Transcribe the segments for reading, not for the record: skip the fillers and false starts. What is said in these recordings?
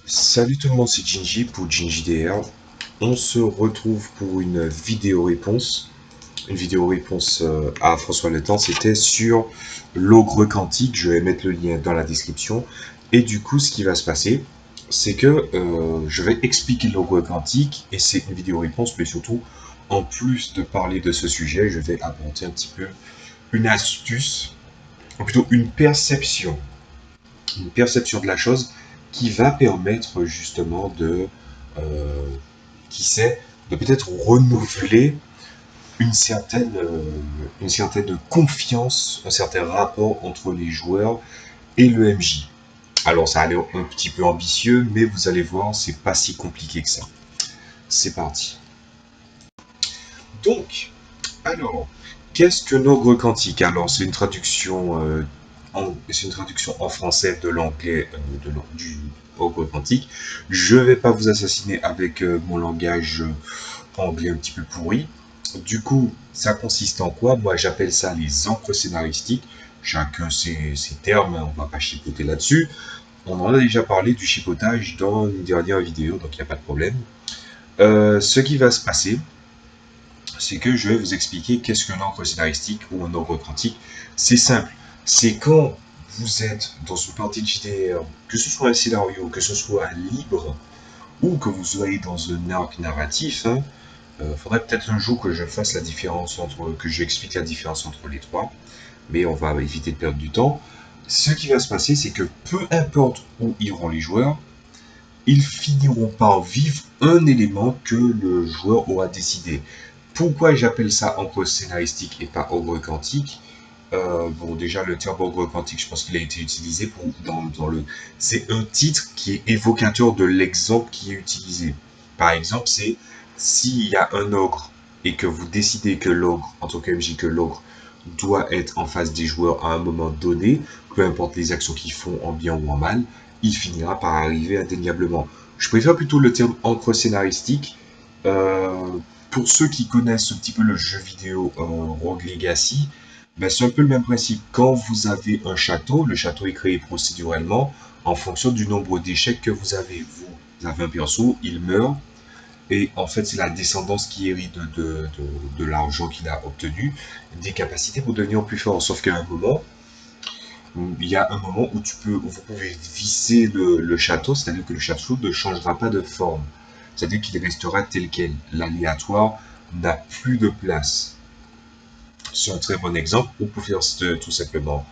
Salut tout le monde, c'est Jinji pour Jinji DR. On se retrouve pour une vidéo réponse. Une vidéo réponse à François Le Temps. C'était sur l'ogre quantique. Je vais mettre le lien dans la description. Et du coup, ce qui va se passer, c'est que je vais expliquer l'ogre quantique. Et c'est une vidéo réponse, mais surtout, en plus de parler de ce sujet, je vais apporter un petit peu une astuce, ou plutôt une perception de la chose qui va permettre justement euh, qui sait, de peut-être renouveler une certaine confiance, un certain rapport entre les joueurs et le MJ. Alors ça a l'air un petit peu ambitieux, mais vous allez voir, c'est pas si compliqué que ça. C'est parti. Donc, alors, qu'est-ce que l'ogre quantique? Alors, c'est une traduction en français de l'anglais du ogre quantique. Je vais pas vous assassiner avec mon langage anglais un petit peu pourri. Du coup, ça consiste en quoi? Moi, j'appelle ça les encres scénaristiques. Chacun ses termes, hein, on va pas chipoter là-dessus. On en a déjà parlé du chipotage dans une dernière vidéo, donc il n'y a pas de problème. Ce qui va se passer, c'est que je vais vous expliquer qu'est-ce qu'un ordre scénaristique ou un ordre quantique. C'est simple, c'est quand vous êtes dans une partie de JDR, que ce soit un scénario, que ce soit un libre, ou que vous soyez dans un arc narratif, hein, faudrait peut-être un jour que je fasse la différence que j'explique la différence entre les trois, mais on va éviter de perdre du temps. Ce qui va se passer, c'est que peu importe où iront les joueurs, ils finiront par vivre un élément que le joueur aura décidé. Pourquoi j'appelle ça encre scénaristique et pas ogre quantique? Bon, déjà, le terme ogre quantique, je pense qu'il a été utilisé dans le... C'est un titre qui est évocateur de l'exemple qui est utilisé. Par exemple, c'est s'il y a un ogre et que vous décidez que l'ogre, en tant que MJ, que l'ogre doit être en face des joueurs à un moment donné, peu importe les actions qu'ils font en bien ou en mal, il finira par arriver indéniablement. Je préfère plutôt le terme encre scénaristique. Euh, pour ceux qui connaissent un petit peu le jeu vidéo Rogue Legacy, ben, c'est un peu le même principe. Quand vous avez un château, le château est créé procédurellement en fonction du nombre d'échecs que vous avez. Vous avez un perso, il meurt, et en fait, c'est la descendance qui hérite de l'argent qu'il a obtenu, des capacités pour devenir plus fort. Sauf qu'à un moment, il y a un moment où vous pouvez visser le château, c'est-à-dire que le château ne changera pas de forme. C'est-à-dire qu'il restera tel quel. L'aléatoire n'a plus de place. C'est un très bon exemple. Ou pour faire tout simplement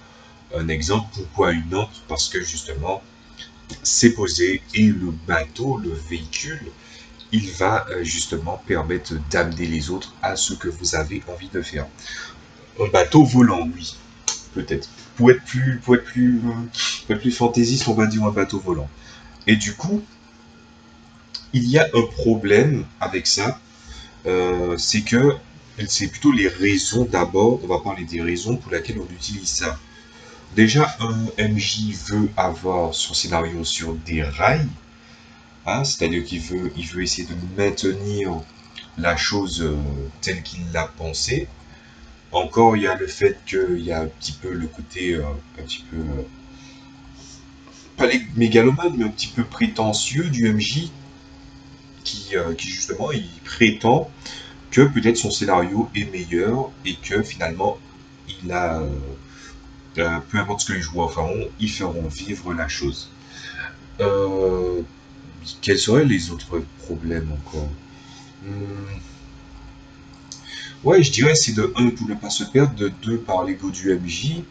un exemple, pourquoi une autre? Parce que justement, c'est posé et le bateau, le véhicule, il va justement permettre d'amener les autres à ce que vous avez envie de faire. Un bateau volant, oui, peut-être. Pour être plus fantaisiste, on va dire un bateau volant. Et du coup, il y a un problème avec ça, c'est que c'est plutôt les raisons d'abord, on va parler des raisons pour lesquelles on utilise ça. Déjà, un MJ veut avoir son scénario sur des rails, hein, c'est-à-dire il veut essayer de maintenir la chose telle qu'il l'a pensée. Encore, il y a le fait qu'il y a un petit peu le côté, un petit peu, pas les mégalomane, mais un petit peu prétentieux du MJ qui justement, il prétend que peut-être son scénario est meilleur et que finalement, il a, peu importe ce que les joueurs feront, ils feront vivre la chose. Euh, Quels seraient les autres problèmes encore? Hmm, Ouais, je dirais c'est de un pour ne pas se perdre, de 2 par l'ego du MJ.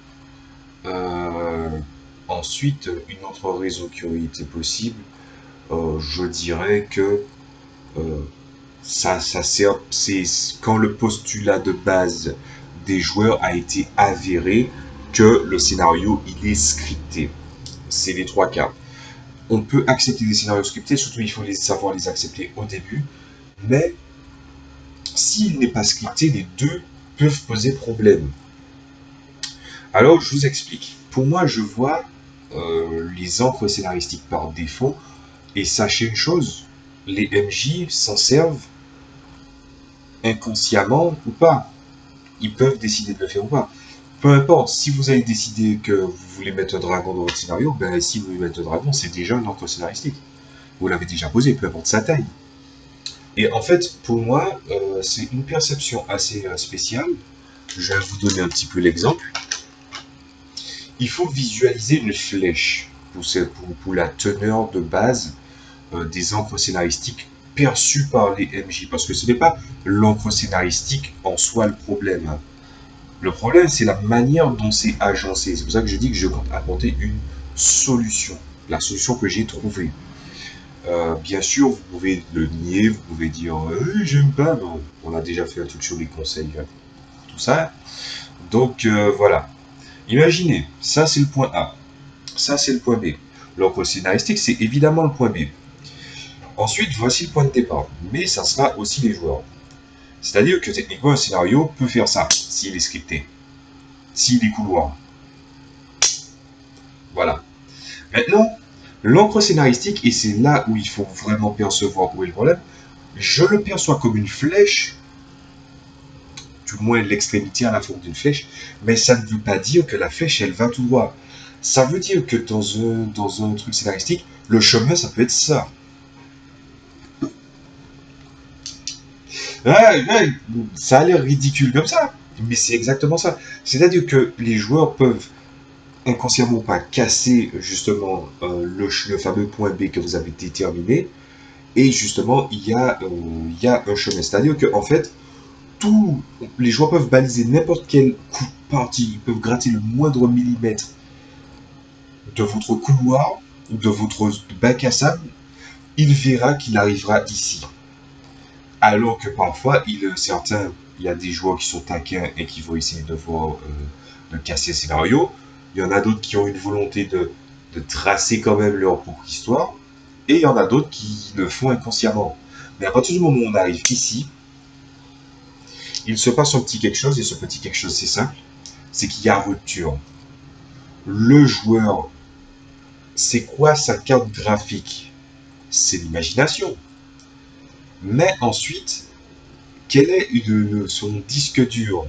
Euh, Ensuite, une autre raison qui aurait été possible, je dirais que euh, ça sert, c'est quand le postulat de base des joueurs a été avéré que le scénario il est scripté. C'est les trois cas. On peut accepter des scénarios scriptés, surtout il faut savoir les accepter au début, mais s'il n'est pas scripté, les deux peuvent poser problème. Alors, je vous explique. Pour moi, je vois les encres scénaristiques par défaut, et sachez une chose, les MJ s'en servent inconsciemment ou pas. Ils peuvent décider de le faire ou pas. Peu importe, si vous avez décidé que vous voulez mettre un dragon dans votre scénario, ben si vous voulez mettre un dragon, c'est déjà un encre scénaristique. Vous l'avez déjà posé, peu importe sa taille. Et en fait, pour moi, c'est une perception assez spéciale. Je vais vous donner un petit peu l'exemple. Il faut visualiser une flèche pour la teneur de base des encres scénaristiques perçues par les MJ. Parce que ce n'est pas l'encre scénaristique en soi le problème, hein. Le problème, c'est la manière dont c'est agencé. C'est pour ça que je dis que je compte apporter une solution. La solution que j'ai trouvée. Bien sûr, vous pouvez le nier, vous pouvez dire j'aime pas. Non. On a déjà fait un truc sur les conseils, hein, tout ça. Donc voilà. Imaginez, ça c'est le point A. Ça c'est le point B. L'encre scénaristique, c'est évidemment le point B. Ensuite, voici le point de départ. Mais ça sera aussi les joueurs. C'est-à-dire que techniquement, un scénario peut faire ça, s'il est scripté. S'il est couloir. Voilà. Maintenant, l'encre scénaristique, et c'est là où il faut vraiment percevoir où est le problème, je le perçois comme une flèche, du moins l'extrémité à la forme d'une flèche, mais ça ne veut pas dire que la flèche, elle va tout droit. Ça veut dire que dans un truc scénaristique, le chemin, ça peut être ça. Ouais, ouais, ça a l'air ridicule comme ça, mais c'est exactement ça. C'est-à-dire que les joueurs peuvent inconsciemment pas casser justement le fameux point B que vous avez déterminé, et justement il y a un chemin. C'est-à-dire que en fait, tous les joueurs peuvent baliser n'importe quel coup de partie, ils peuvent gratter le moindre millimètre de votre couloir ou de votre bac à sable, il verra qu'il arrivera ici. Alors que parfois, il y a des joueurs qui sont taquins et qui vont essayer de casser le scénario. Il y en a d'autres qui ont une volonté de tracer quand même leur propre histoire. Et il y en a d'autres qui le font inconsciemment. Mais à partir du moment où on arrive ici, il se passe un petit quelque chose, et ce petit quelque chose, c'est simple, c'est qu'il y a rupture. Le joueur, c'est quoi sa carte graphique? C'est l'imagination. Mais ensuite, quel est son disque dur?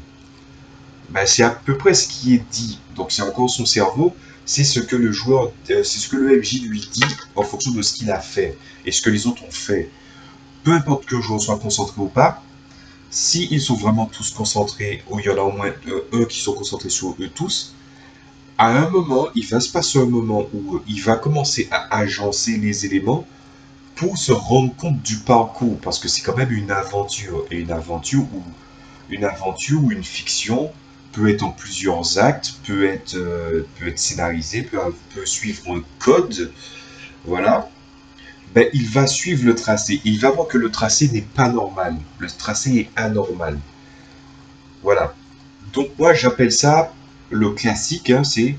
Ben, c'est à peu près ce qui est dit. Donc c'est encore son cerveau, c'est ce que le joueur, c'est ce que le MJ lui dit en fonction de ce qu'il a fait et ce que les autres ont fait. Peu importe que le joueur soit concentré ou pas, s'ils sont vraiment tous concentrés, ou il y en a au moins un qui sont concentrés sur eux tous, à un moment, il va se passer un moment où il va commencer à agencer les éléments pour se rendre compte du parcours, parce que c'est quand même une aventure, et une aventure ou une fiction peut être en plusieurs actes, peut être scénarisée, peut suivre un code, voilà. Ben, il va suivre le tracé. Et il va voir que le tracé n'est pas normal. Le tracé est anormal. Voilà. Donc moi j'appelle ça le classique, hein, c'est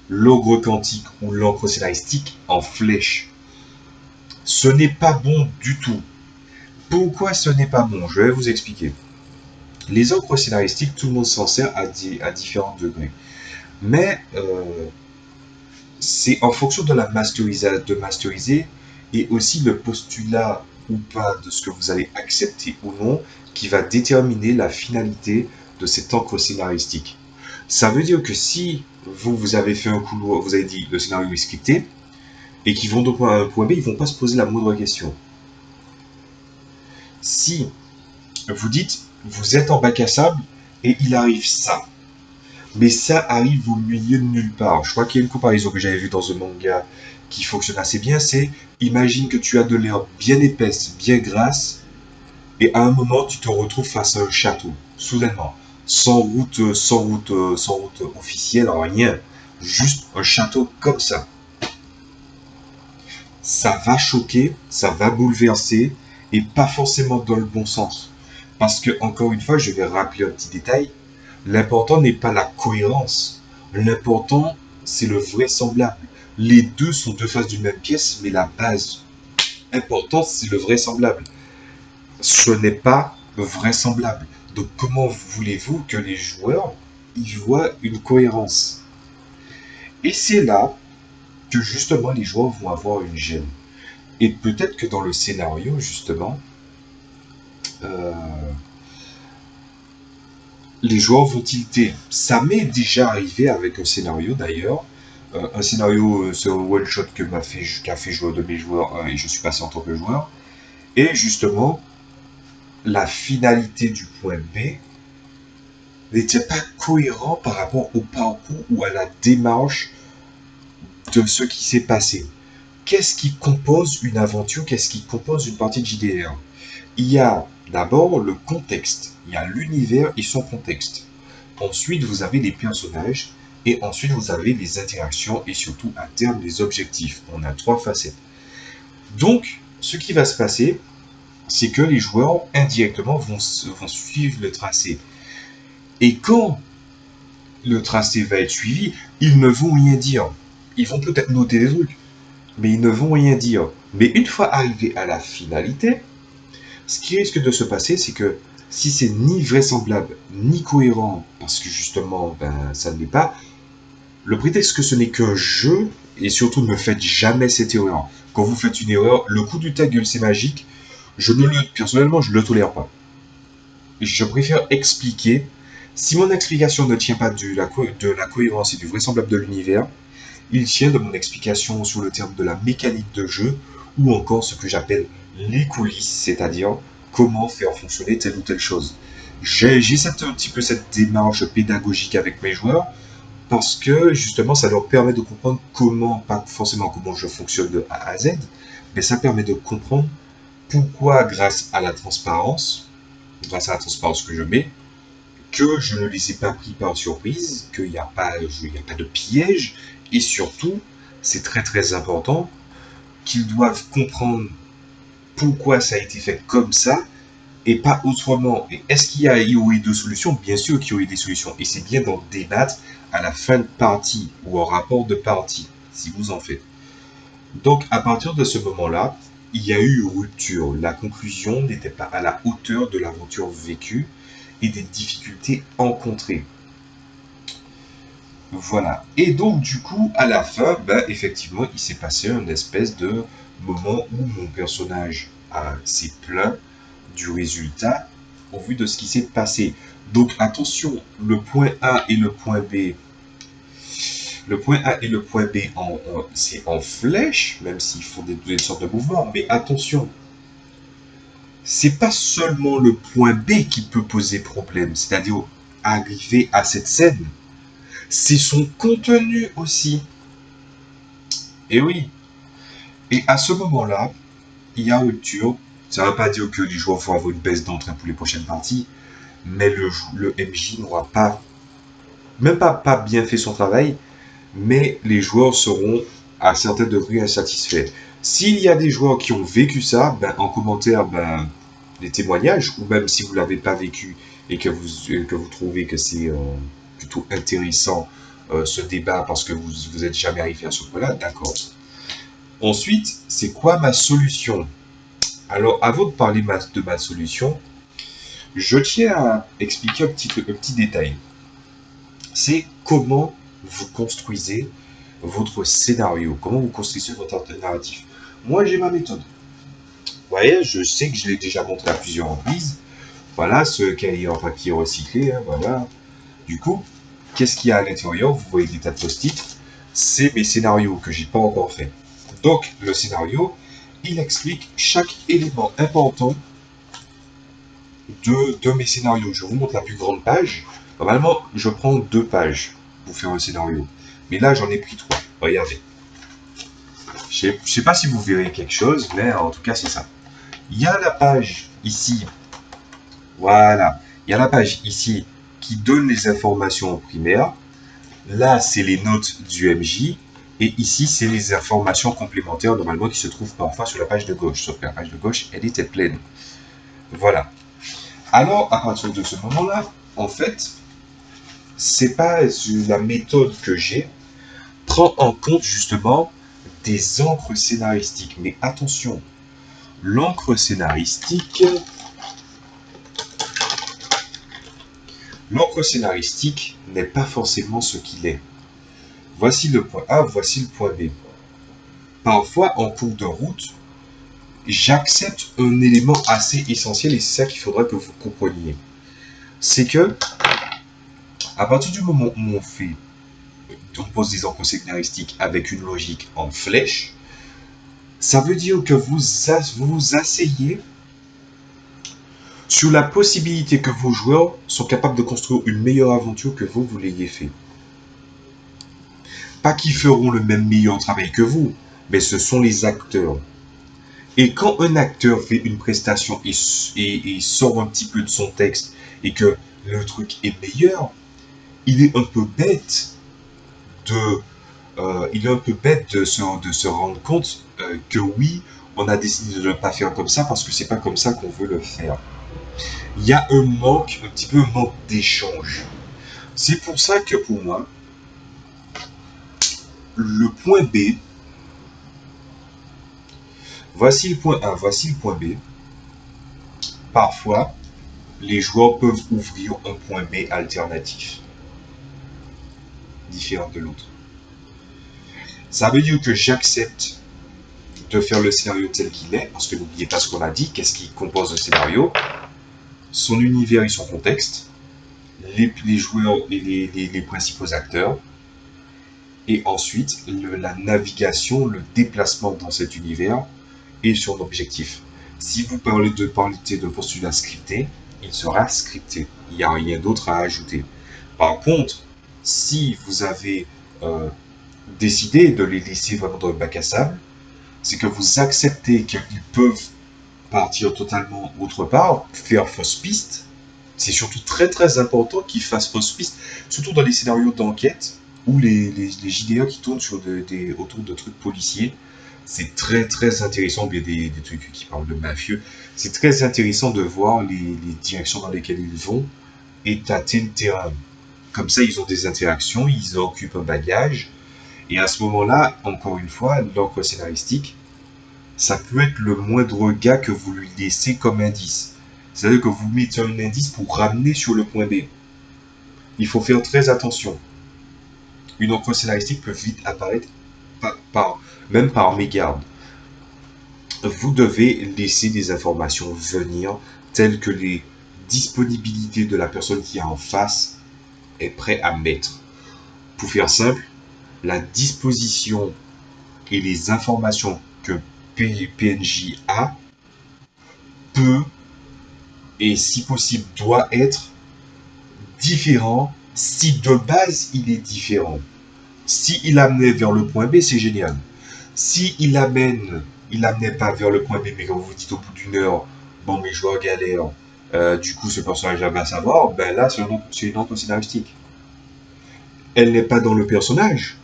l'ogre quantique ou l'encre scénaristique en flèche. Ce n'est pas bon du tout. Pourquoi ce n'est pas bon? Je vais vous expliquer. Les encres scénaristiques, tout le monde s'en sert à différents degrés. Mais c'est en fonction de de masteriser et aussi le postulat ou pas de ce que vous allez accepter ou non qui va déterminer la finalité de cette encre scénaristique. Ça veut dire que si vous avez fait un couloir, vous avez dit le scénario est scripté et qu'ils vont de point A à un point B, ils vont pas se poser la moindre question. Si vous dites vous êtes en bac à sable et il arrive ça, mais ça arrive au milieu de nulle part. Je crois qu'il y a une comparaison que j'avais vue dans un manga qui fonctionne assez bien, c'est imagine que tu as de l'herbe bien épaisse, bien grasse, et à un moment tu te retrouves face à un château, soudainement, sans route officielle, rien, juste un château comme ça. Ça va choquer, ça va bouleverser, et pas forcément dans le bon sens. Parce que, encore une fois, je vais rappeler un petit détail, l'important n'est pas la cohérence. L'important, c'est le vraisemblable. Les deux sont deux faces d'une même pièce, mais la base importante, c'est le vraisemblable. Ce n'est pas vraisemblable. Donc comment voulez-vous que les joueurs y voient une cohérence? Et c'est là que justement les joueurs vont avoir une gêne. Et peut-être que dans le scénario, justement, euh, les joueurs vont tilter. Ça m'est déjà arrivé avec un scénario d'ailleurs, un scénario, c'est un one-shot qu'a fait jouer de mes joueurs et je suis passé en tant que joueur. Et justement, la finalité du point B n'était pas cohérent par rapport au parcours ou à la démarche de ce qui s'est passé. Qu'est-ce qui compose une aventure? Qu'est-ce qui compose une partie de JDR? Il y a d'abord le contexte, il y a l'univers et son contexte. Ensuite, vous avez les personnages et ensuite vous avez les interactions et surtout à terme les objectifs. On a 3 facettes. Donc, ce qui va se passer, c'est que les joueurs indirectement vont suivre le tracé. Et quand le tracé va être suivi, ils ne vont rien dire. Ils vont peut-être noter des trucs, mais ils ne vont rien dire. Mais une fois arrivé à la finalité, ce qui risque de se passer, c'est que si c'est ni vraisemblable, ni cohérent, parce que justement, ça ne l'est pas, le prétexte que ce n'est qu'un jeu, et surtout ne faites jamais cette erreur. Quand vous faites une erreur, le coup du ta gueule, c'est magique. Personnellement, je ne le tolère pas. Je préfère expliquer. Si mon explication ne tient pas de la cohérence et du vraisemblable de l'univers, il tient de mon explication sur le terme de la mécanique de jeu, ou encore ce que j'appelle les coulisses, c'est-à-dire comment faire fonctionner telle ou telle chose. J'ai un petit peu cette démarche pédagogique avec mes joueurs, parce que justement ça leur permet de comprendre comment, pas forcément comment je fonctionne de A à Z, mais ça permet de comprendre pourquoi grâce à la transparence que je mets, que je ne les ai pas pris par surprise, qu'il n'y a pas de piège, et surtout, c'est très très important, qu'ils doivent comprendre pourquoi ça a été fait comme ça, et pas autrement. Et est-ce qu'il y aurait deux solutions? Bien sûr qu'il y aurait des solutions, et c'est bien d'en débattre à la fin de partie, ou en rapport de partie, si vous en faites. Donc, à partir de ce moment-là, il y a eu une rupture. La conclusion n'était pas à la hauteur de l'aventure vécue et des difficultés rencontrées. Voilà. Et donc, du coup, à la fin, effectivement, il s'est passé un espèce de moment où mon personnage s'est plaint du résultat au vu de ce qui s'est passé. Donc, attention, le point A et le point B. Le point A et le point B, c'est en flèche, même s'ils font des sortes de mouvements. Mais attention, c'est pas seulement le point B qui peut poser problème, c'est-à-dire arriver à cette scène. C'est son contenu aussi. Et oui. Et à ce moment-là, il y a rupture. Ça ne veut pas dire que les joueurs vont avoir une baisse d'entrain pour les prochaines parties, mais le MJ n'aura pas, même pas bien fait son travail, mais les joueurs seront à certains degrés insatisfaits. S'il y a des joueurs qui ont vécu ça, en commentaire, les témoignages, ou même si vous ne l'avez pas vécu et que vous trouvez que c'est plutôt intéressant ce débat parce que vous êtes jamais arrivé à ce point-là, d'accord. Ensuite, c'est quoi ma solution? Alors, avant de parler de ma solution, je tiens à expliquer un petit détail. C'est comment vous construisez votre scénario, comment vous construisez votre narratif. Moi, j'ai ma méthode. Vous voyez, je sais que je l'ai déjà montré à plusieurs reprises. Voilà, ce cahier en papier recyclé, hein, voilà. Du coup, qu'est-ce qu'il y a à l'intérieur? Vous voyez des tas de post-it. C'est mes scénarios que j'ai pas encore fait. Donc, le scénario, il explique chaque élément important de mes scénarios. Je vous montre la plus grande page. Normalement, je prends 2 pages pour faire un scénario. Mais là, j'en ai pris 3. Regardez. Je ne sais pas si vous verrez quelque chose, mais en tout cas, c'est ça. Il y a la page ici. Voilà. Il y a la page ici qui donne les informations primaires. Là, c'est les notes du MJ. Et ici, c'est les informations complémentaires, normalement, qui se trouvent parfois sur la page de gauche. Sauf que la page de gauche, elle était pleine. Voilà. Alors, à partir de ce moment-là, en fait, c'est pas la méthode que j'ai prend en compte justement des encres scénaristiques. Mais attention, l'encre scénaristique n'est pas forcément ce qu'il est. Voici le point A, voici le point B. Parfois, en cours de route, j'accepte un élément assez essentiel et c'est ça qu'il faudra que vous compreniez. C'est que, à partir du moment où on fait on pose des encres scénaristiques avec une logique en flèche, ça veut dire que vous vous asseyez sur la possibilité que vos joueurs sont capables de construire une meilleure aventure que vous l'ayez fait. Pas qu'ils feront le même meilleur travail que vous, mais ce sont les acteurs. Et quand un acteur fait une prestation et sort un petit peu de son texte et que le truc est meilleur, il est un peu bête de se rendre compte que oui, on a décidé de ne pas faire comme ça parce que c'est pas comme ça qu'on veut le faire. Il y a un petit peu un manque d'échange. C'est pour ça que pour moi, le point B, voici le point A, voici le point B. Parfois, les joueurs peuvent ouvrir un point B alternatif, différent de l'autre. Ça veut dire que j'accepte de faire le scénario tel qu'il est, parce que n'oubliez pas ce qu'on a dit, qu'est-ce qui compose le scénario, son univers et son contexte, les joueurs et les principaux acteurs, et ensuite la navigation, le déplacement dans cet univers et son objectif. Si vous parlez de postulat scripté, il sera scripté. Il n'y a rien d'autre à ajouter. Par contre, si vous avez décidé de les laisser vraiment dans le bac à sable, c'est que vous acceptez qu'ils peuvent partir totalement autre part, faire fausse piste. C'est surtout très très important qu'ils fassent fausse piste, surtout dans les scénarios d'enquête ou les JDA qui tournent autour de trucs policiers. C'est très très intéressant, bien des trucs qui parlent de mafieux. C'est très intéressant de voir les directions dans lesquelles ils vont et tâter le terrain. Comme ça, ils ont des interactions, ils occupent un bagage. Et à ce moment-là, encore une fois, l'encre scénaristique, ça peut être le moindre gars que vous lui laissez comme indice. C'est-à-dire que vous mettez un indice pour ramener sur le point B. Il faut faire très attention. Une encre scénaristique peut vite apparaître même par mégarde. Vous devez laisser des informations venir telles que les disponibilités de la personne qui est en face est prêt à mettre. Pour faire simple, la disposition et les informations que PNJ a peut et si possible doit être différent si de base il est différent. Si il amenait vers le point B, c'est génial. Si il amenait pas vers le point B, mais quand vous vous dites au bout d'une heure, bon mais je vois galère, du coup ce personnage va savoir, ben là c'est une encre scénaristique. Elle n'est pas dans le personnage.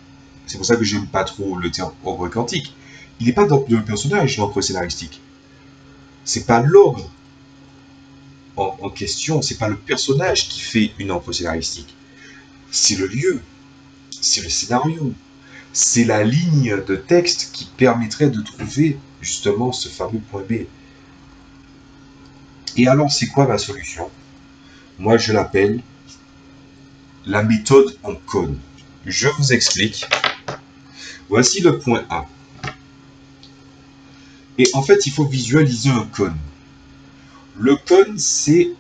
C'est pour ça que j'aime pas trop le terme ordre quantique. Il n'est pas dans le personnage, l'encre scénaristique. C'est pas l'ordre en question, c'est pas le personnage qui fait une encre scénaristique. C'est le lieu, c'est le scénario, c'est la ligne de texte qui permettrait de trouver justement ce fameux point B. Et alors, c'est quoi ma solution? Moi, je l'appelle la méthode en cône. Je vous explique. Voici le point A. Et en fait, il faut visualiser un cône. Le cône, c'est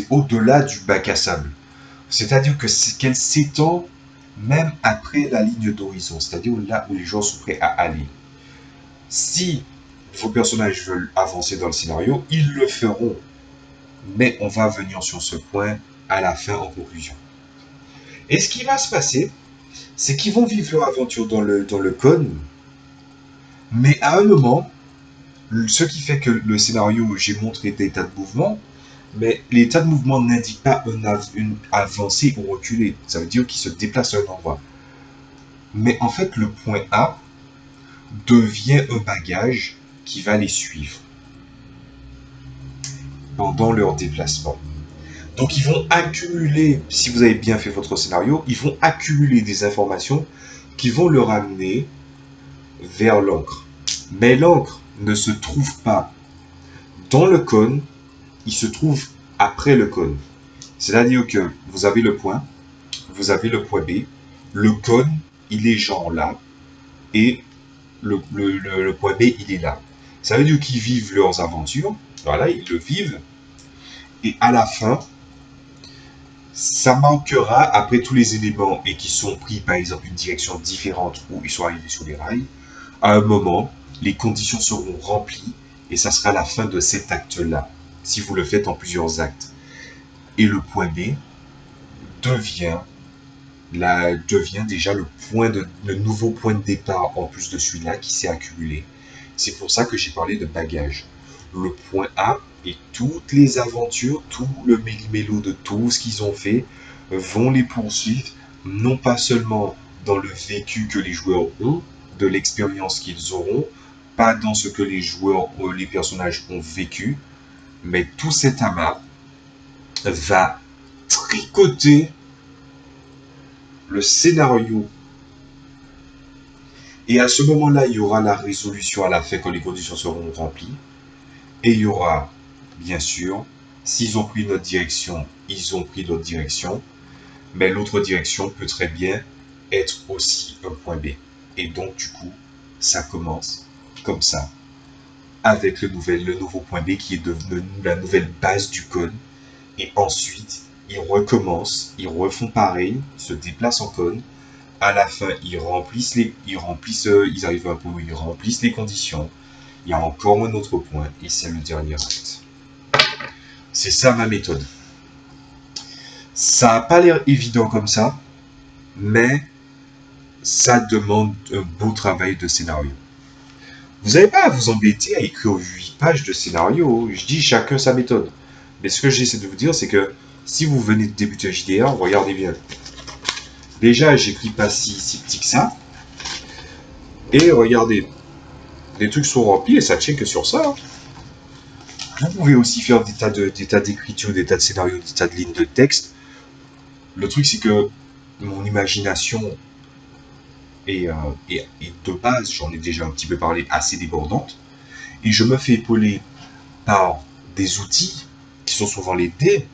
au-delà du bac à sable. C'est-à-dire qu'elle s'étend même après la ligne d'horizon, c'est-à-dire là où les gens sont prêts à aller. Si vos personnages veulent avancer dans le scénario, ils le feront. Mais on va venir sur ce point à la fin en conclusion. Et ce qui va se passer, c'est qu'ils vont vivre leur aventure dans le cône, mais à un moment, ce qui fait que le scénario, j'ai montré des tas de mouvements, mais les tas de mouvements n'indiquent pas une avancée ou reculer. Ça veut dire qu'ils se déplacent à un endroit. Mais en fait, le point A devient un bagage qui va les suivre pendant leur déplacement. Donc ils vont accumuler, si vous avez bien fait votre scénario, ils vont accumuler des informations qui vont leur amener vers l'encre. Mais l'encre ne se trouve pas dans le cône, il se trouve après le cône. C'est-à-dire que vous avez le point, vous avez le point B, le cône, il est genre là, et le point B, il est là. Ça veut dire qu'ils vivent leurs aventures, voilà, ils le vivent, et à la fin, Ça manquera après tous les éléments et qui sont pris par exemple une direction différente ou ils sont arrivés sur les rails. À un moment, les conditions seront remplies et ça sera la fin de cet acte-là, si vous le faites en plusieurs actes. Et le point B devient, devient déjà le nouveau point de départ en plus de celui-là qui s'est accumulé. C'est pour ça que j'ai parlé de bagage. Le point A et toutes les aventures, tout le méli-mélo de tout ce qu'ils ont fait vont les poursuivre, non pas seulement dans le vécu que les joueurs ont, de l'expérience qu'ils auront, pas dans ce que les joueurs, les personnages ont vécu, mais tout cet amas va tricoter le scénario. Et à ce moment-là, il y aura la résolution à la fin quand les conditions seront remplies. Et il y aura, bien sûr, s'ils ont pris notre direction, ils ont pris notre direction. Mais l'autre direction peut très bien être aussi un point B. Et donc, du coup, ça commence comme ça, avec le nouveau point B qui est devenu la nouvelle base du cône. Et ensuite, ils recommencent, ils refont pareil, ils se déplacent en cône. À la fin, ils arrivent un peu où ils remplissent les conditions. Il y a encore un autre point et c'est le dernier acte. C'est ça ma méthode. Ça n'a pas l'air évident comme ça, mais ça demande un beau travail de scénario. Vous n'avez pas à vous embêter à écrire 8 pages de scénario. Je dis chacun sa méthode. Mais ce que j'essaie de vous dire, c'est que si vous venez de débuter un JDR, regardez bien. Déjà, j'écris pas si petit que ça. Et regardez, les trucs sont remplis et ça tient que sur ça. Vous pouvez aussi faire des tas d'écritures, des tas de scénarios, des tas de lignes de texte. Le truc, c'est que mon imagination est de base, j'en ai déjà un petit peu parlé, assez débordante. Et je me fais épauler par des outils qui sont souvent les dés,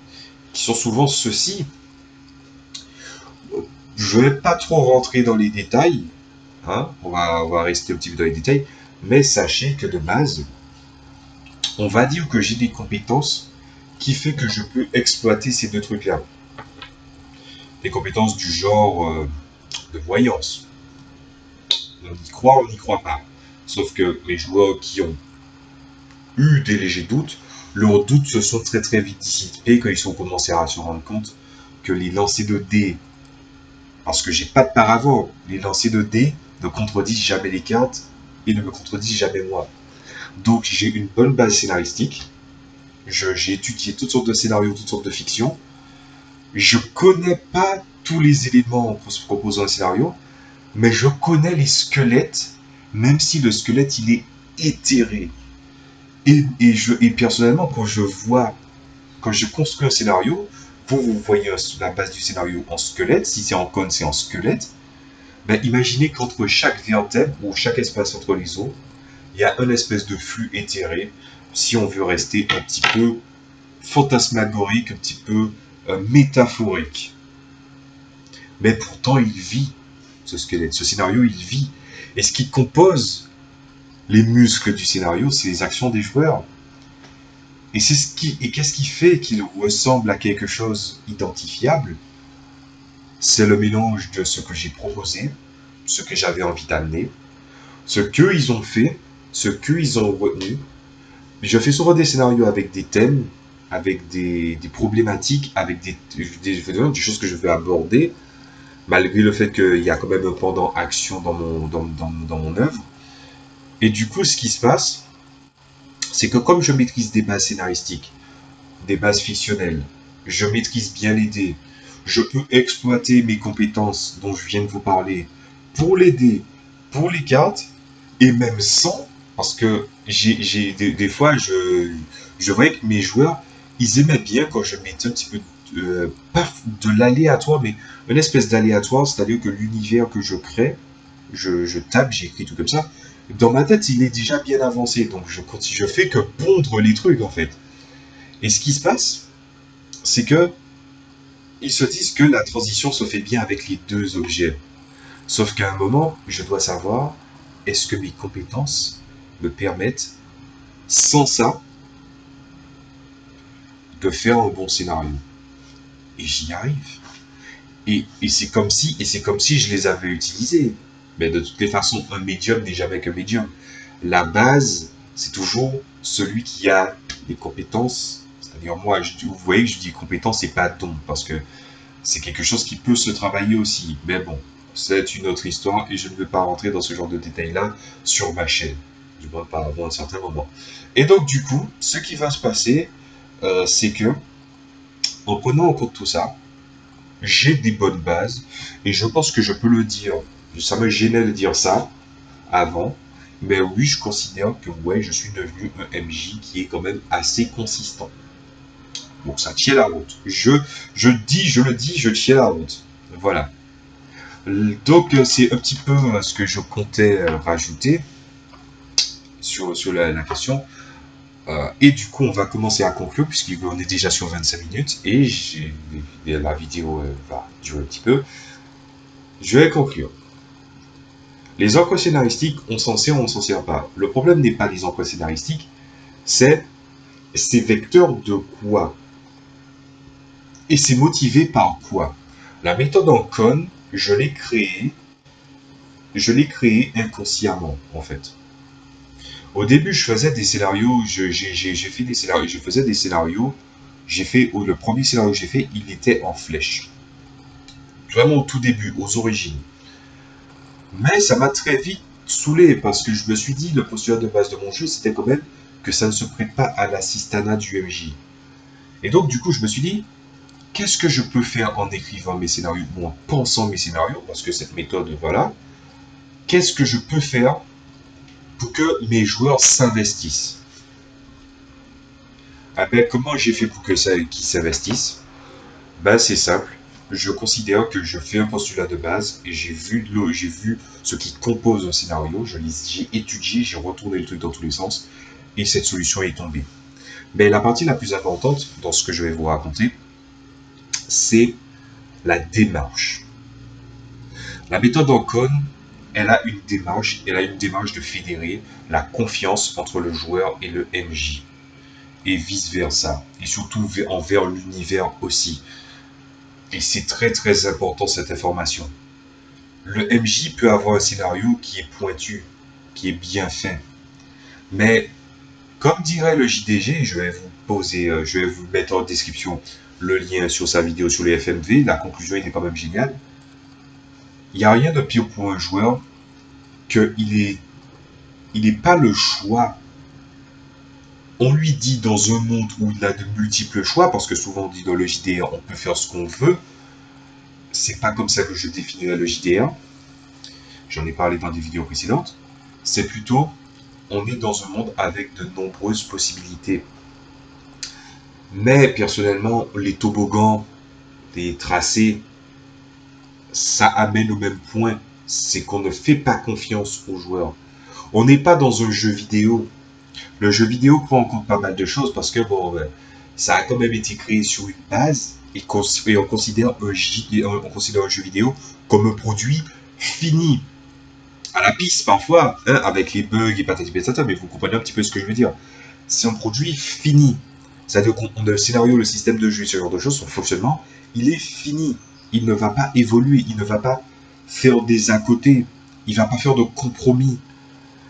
qui sont souvent ceux-ci. Je ne vais pas trop rentrer dans les détails, hein, on va rester un petit peu dans les détails, mais sachez que de base, on va dire que j'ai des compétences qui fait que je peux exploiter ces deux trucs-là. Des compétences du genre de voyance. On y croit, on n'y croit pas. Sauf que les joueurs qui ont eu des légers doutes, leurs doutes se sont très très vite dissipés quand ils ont commencé à se rendre compte que les lancers de dés, parce que j'ai pas de paravent, les lancers de dés ne contredisent jamais les cartes et ne me contredisent jamais moi. Donc j'ai une bonne base scénaristique, j'ai étudié toutes sortes de scénarios, toutes sortes de fictions, je connais pas tous les éléments pour se proposer un scénario, mais je connais les squelettes, même si le squelette il est éthéré. Et personnellement, quand je construis un scénario, vous voyez la base du scénario en squelette, si c'est en cône, c'est en squelette, ben imaginez qu'entre chaque vertèbre ou chaque espace entre les os, il y a un espèce de flux éthéré, si on veut rester un petit peu fantasmagorique, un petit peu métaphorique. Mais pourtant, il vit, ce squelette, ce scénario, il vit. Et ce qui compose les muscles du scénario, c'est les actions des joueurs. Et qu'est-ce qui fait qu'il ressemble à quelque chose identifiable? C'est le mélange de ce que j'ai proposé, ce que j'avais envie d'amener, ce qu'ils ont fait, ce qu'ils ont retenu. Je fais souvent des scénarios avec des thèmes, avec des problématiques, avec des choses que je veux aborder, malgré le fait qu'il y a quand même un pendant action dans mon œuvre. Et du coup, ce qui se passe, c'est que comme je maîtrise des bases scénaristiques, des bases fictionnelles, je maîtrise bien les dés, je peux exploiter mes compétences dont je viens de vous parler pour les dés, pour les cartes, et même sans, parce que des fois, je voyais que mes joueurs, ils aimaient bien quand je mettais un petit peu, pas de l'aléatoire, mais une espèce d'aléatoire, c'est-à-dire que l'univers que je crée, je tape, j'écris tout comme ça, dans ma tête, il est déjà bien avancé, donc je fais que pondre les trucs, en fait. Et ce qui se passe, c'est que ils se disent que la transition se fait bien avec les deux objets. Sauf qu'à un moment, je dois savoir, est-ce que mes compétences me permettent, sans ça, de faire un bon scénario? et j'y arrive. Et c'est comme si je les avais utilisés. Mais de toutes les façons, un médium n'est jamais qu'un médium. La base, c'est toujours celui qui a les compétences. C'est-à-dire moi, vous voyez que je dis compétence et pas don, parce que c'est quelque chose qui peut se travailler aussi. Mais bon, c'est une autre histoire et je ne veux pas rentrer dans ce genre de détails-là sur ma chaîne. Du moins pas avant un certain moment. Et donc du coup, ce qui va se passer, c'est que en prenant en compte tout ça, j'ai des bonnes bases et je pense que je peux le dire. Ça me gênait de dire ça avant, mais oui, je considère que ouais, je suis devenu un MJ qui est quand même assez consistant. Donc ça tient la route. Je le dis, je tiens la route. Voilà. Donc c'est un petit peu ce que je comptais rajouter sur la question. Et du coup, on va commencer à conclure puisqu'on est déjà sur 25 minutes et la vidéo va durer un petit peu. Je vais conclure. Les encres scénaristiques, on s'en sert ou on s'en sert pas. Le problème n'est pas les encres scénaristiques, c'est vecteurs de quoi et c'est motivé par quoi. La méthode Ancon, je l'ai créée inconsciemment en fait. Au début, je faisais des scénarios, j'ai fait des scénarios, je faisais des scénarios, le premier scénario que j'ai fait, il était en flèche. Vraiment au tout début, aux origines. Mais ça m'a très vite saoulé parce que je me suis dit, le postulat de base de mon jeu, c'était quand même que ça ne se prête pas à l'assistanat du MJ. Et donc, du coup, je me suis dit, qu'est-ce que je peux faire en écrivant mes scénarios, ou en pensant mes scénarios, parce que cette méthode, voilà, qu'est-ce que je peux faire pour que mes joueurs s'investissent? Ah ben, comment j'ai fait pour qu'ils s'investissent? Ben, c'est simple. Je considère que je fais un postulat de base et j'ai vu ce qui compose un scénario, j'ai étudié, j'ai retourné le truc dans tous les sens et cette solution est tombée. Mais la partie la plus importante dans ce que je vais vous raconter, c'est la démarche. La méthode Ancon, elle a une démarche de fédérer la confiance entre le joueur et le MJ et vice versa et surtout envers l'univers aussi. Et c'est très très important cette information. Le MJ peut avoir un scénario qui est pointu, qui est bien fait. Mais, comme dirait le JDG, je vais vous mettre en description le lien sur sa vidéo sur les FMV, la conclusion est quand même géniale. Il n'y a rien de pire pour un joueur qu'il n'est pas le choix. On lui dit dans un monde où il a de multiples choix, parce que souvent on dit dans le JDR on peut faire ce qu'on veut. C'est pas comme ça que je définirais le JDR. J'en ai parlé dans des vidéos précédentes. C'est plutôt, on est dans un monde avec de nombreuses possibilités. Mais personnellement, les toboggans, les tracés, ça amène au même point. C'est qu'on ne fait pas confiance aux joueurs. On n'est pas dans un jeu vidéo. Le jeu vidéo prend en compte pas mal de choses parce que bon, ça a quand même été créé sur une base et on considère un jeu vidéo comme un produit fini. À la piste parfois, hein, avec les bugs et patati patata, mais vous comprenez un petit peu ce que je veux dire. C'est un produit fini. C'est-à-dire qu'on a le scénario, le système de jeu, ce genre de choses, son fonctionnement, il est fini. Il ne va pas évoluer, il ne va pas faire des à côté, il ne va pas faire de compromis.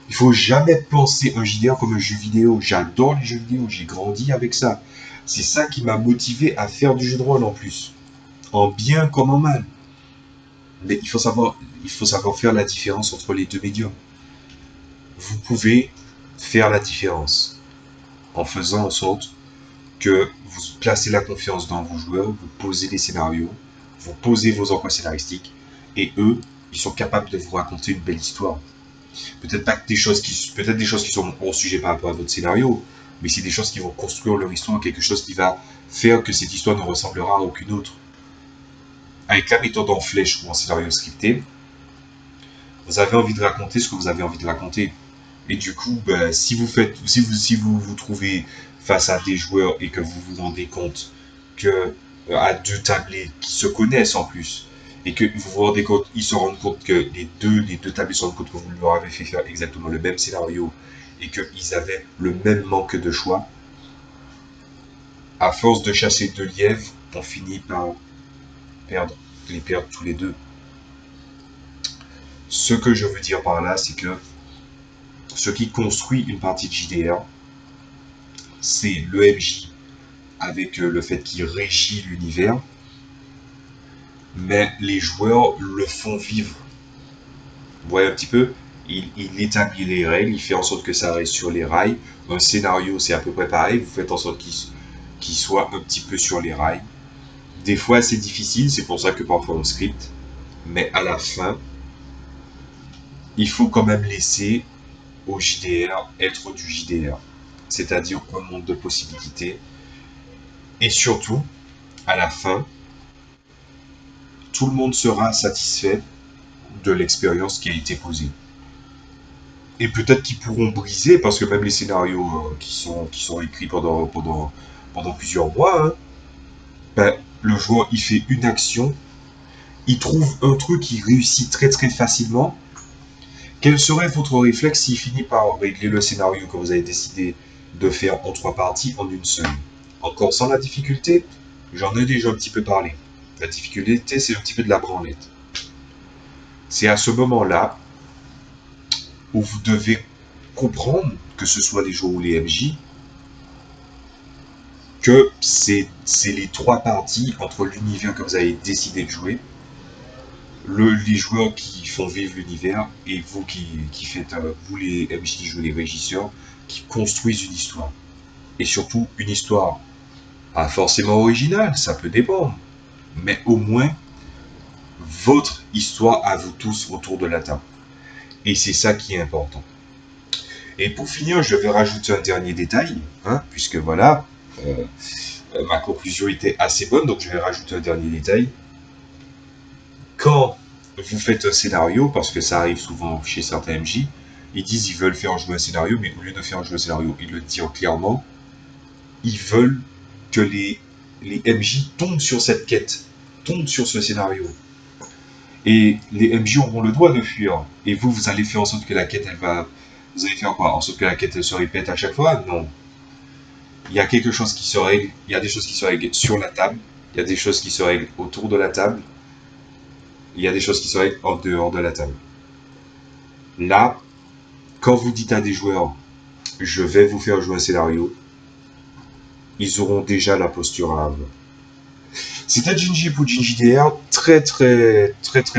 Il faut jamais penser un JDR comme un jeu vidéo. J'adore les jeux vidéo, j'ai grandi avec ça. C'est ça qui m'a motivé à faire du jeu de rôle en plus. En bien comme en mal. Mais il faut savoir faire la différence entre les deux médiums. Vous pouvez faire la différence en faisant en sorte que vous placez la confiance dans vos joueurs, vous posez des scénarios, vous posez vos emplois scénaristiques, et eux, ils sont capables de vous raconter une belle histoire. Peut-être des choses qui sont hors sujet par rapport à votre scénario, mais c'est des choses qui vont construire leur histoire, quelque chose qui va faire que cette histoire ne ressemblera à aucune autre. Avec la méthode en flèche ou en scénario scripté, vous avez envie de raconter ce que vous avez envie de raconter. Et du coup, ben, si vous vous trouvez face à des joueurs et que vous vous rendez compte que à deux tablés qui se connaissent en plus, et que vous vous rendez compte, ils se rendent compte que les deux tablés se rendent compte que vous leur avez fait faire exactement le même scénario et qu'ils avaient le même manque de choix, à force de chasser deux lièvres, on finit par les perdre tous les deux. Ce que je veux dire par là, c'est que ce qui construit une partie de JDR, c'est le MJ avec le fait qu'il régit l'univers, mais les joueurs le font vivre. Vous voyez un petit peu, il établit les règles, il fait en sorte que ça reste sur les rails. Un scénario, c'est à peu près pareil, vous faites en sorte qu'il soit un petit peu sur les rails. Des fois, c'est difficile, c'est pour ça que parfois on script, mais à la fin, il faut quand même laisser au JDR être du JDR, c'est-à-dire un monde de possibilités. Et surtout, à la fin, tout le monde sera satisfait de l'expérience qui a été posée. Et peut-être qu'ils pourront briser, parce que même les scénarios qui sont écrits pendant plusieurs mois, hein, ben, le joueur il fait une action, il trouve un truc qui réussit très très facilement. Quel serait votre réflexe s'il finit par régler le scénario que vous avez décidé de faire en 3 parties en une seule? Encore sans la difficulté, j'en ai déjà un petit peu parlé. La difficulté, c'est un petit peu de la branlette. C'est à ce moment-là où vous devez comprendre, que ce soit les joueurs ou les MJ, que c'est les 3 parties entre l'univers que vous avez décidé de jouer, les joueurs qui font vivre l'univers et vous qui faites, vous les MJ, jouez les régisseurs, qui construisent une histoire. Et surtout, une histoire pas forcément originale, ça peut dépendre, mais au moins votre histoire à vous tous autour de la table. Et c'est ça qui est important. Et pour finir, je vais rajouter un dernier détail, hein, puisque voilà, ma conclusion était assez bonne, donc je vais rajouter un dernier détail. Quand vous faites un scénario, parce que ça arrive souvent chez certains MJ, ils disent qu'ils veulent faire jouer un scénario, mais au lieu de faire jouer un scénario, ils le disent clairement, ils veulent que les MJ tombent sur cette quête, tombent sur ce scénario. Et les MJ auront le droit de fuir. Et vous allez faire en sorte que la quête, vous allez faire quoi? En sorte que la quête se répète à chaque fois? Non. Il y a quelque chose qui se règle, il y a des choses qui se règlent sur la table, il y a des choses qui se règlent autour de la table, il y a des choses qui se règlent en dehors de la table. Là, quand vous dites à des joueurs, je vais vous faire jouer un scénario, ils auront déjà la posture à avoir. C'était Jinji pour Jinji DR, très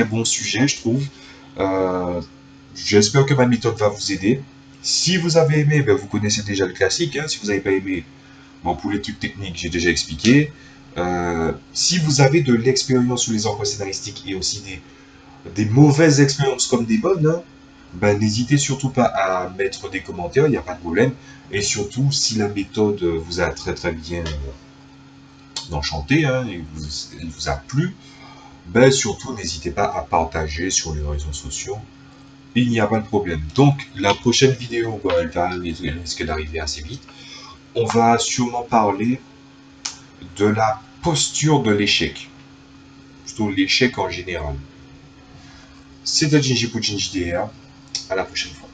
bon sujet, je trouve. Euh, J'espère que ma méthode va vous aider. Si vous avez aimé, ben vous connaissez déjà le classique. Hein. Si vous n'avez pas aimé, bon, pour les trucs techniques, j'ai déjà expliqué. Si vous avez de l'expérience sur les emplois scénaristiques et aussi des mauvaises expériences comme des bonnes, hein, ben, n'hésitez surtout pas à mettre des commentaires, il n'y a pas de problème. Et surtout, si la méthode vous a très bien enchanté, hein, et elle vous a plu, ben, surtout n'hésitez pas à partager sur les réseaux sociaux. Il n'y a pas de problème. Donc, la prochaine vidéo, ben, elle risque d'arriver assez vite. On va sûrement parler de la posture de l'échec. Plutôt l'échec en général. C'était Jinji pour Jinji DR. À la prochaine fois.